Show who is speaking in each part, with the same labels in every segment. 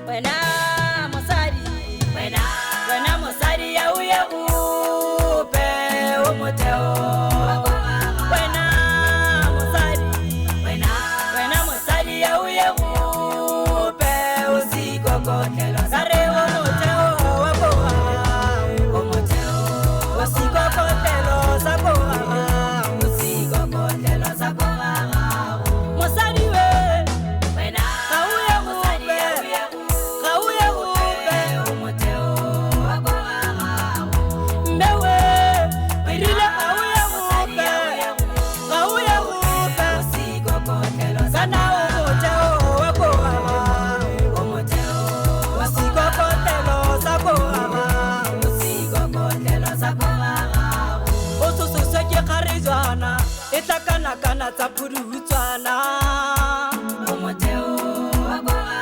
Speaker 1: wena mosadi ya uye upe umoteo wena mosadi ya uye upe usikokotelo sare umoteo wakoha umoteo usikokotelo sakoha usikokotelo sakoha mosadi we wena kauye upe umoteo wakoha mbewe irile kauye upe usikokotelo sana umoteo wakoha umoteo usikokotelo sakoha usikokotelo sakoha osususwe ke kharizwana etlakana tsa phurutswana umoteo wakoha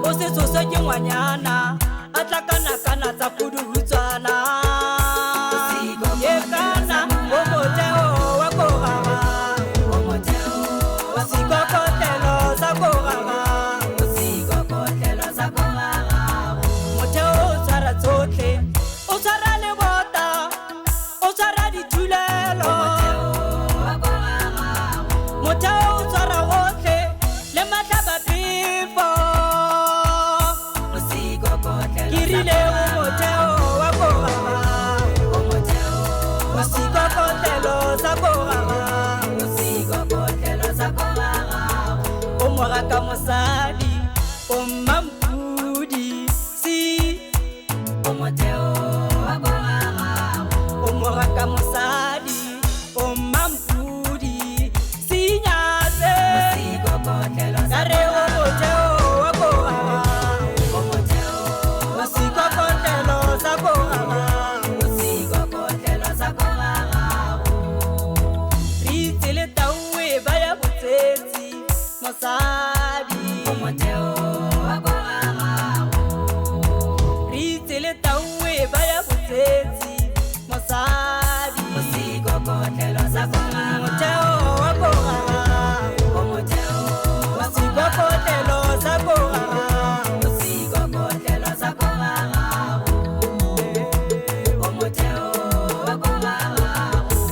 Speaker 1: o se tsoswe ke ngwanyana atlakana tsa phurutswana yekana umoteo wakoha umoteo usikokotelo sakoha usikokotelo sakoha moteo o tshwara tsotlhe o tshwara lebota o tshwara dithulelo moteo o tshwara gotlhe le matlhabapefo ke rile o moteo wa koga usikokotelo sa koga o moga ka mosadi o mmampudi si o moteo wa koga o moga ka mosadi o mmampudi si nyatse kare o moteo wa koga usikokotelo sa koga re itse le tauwe ba ya botsetsi mosadi re itse le tauwe ba ya botsetsi mosadi moteo wa koga usikokotelo sa koga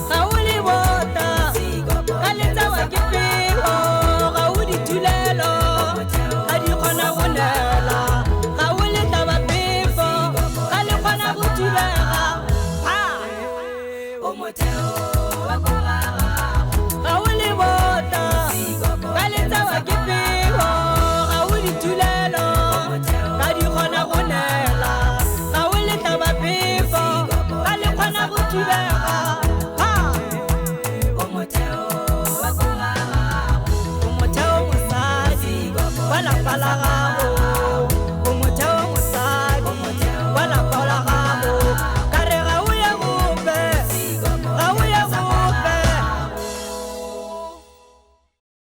Speaker 1: ga o le bota ka letsawa ke pego ga o dithulelo ga di kgona go nela ga o le tlabapefo ga le kgona go thulega ga o le bota ka letsawa ke pego ga o dithulelo ga di kgona go nela ga o le tlabapefo ga le kgona go thulega umoteo mosadi wa lapala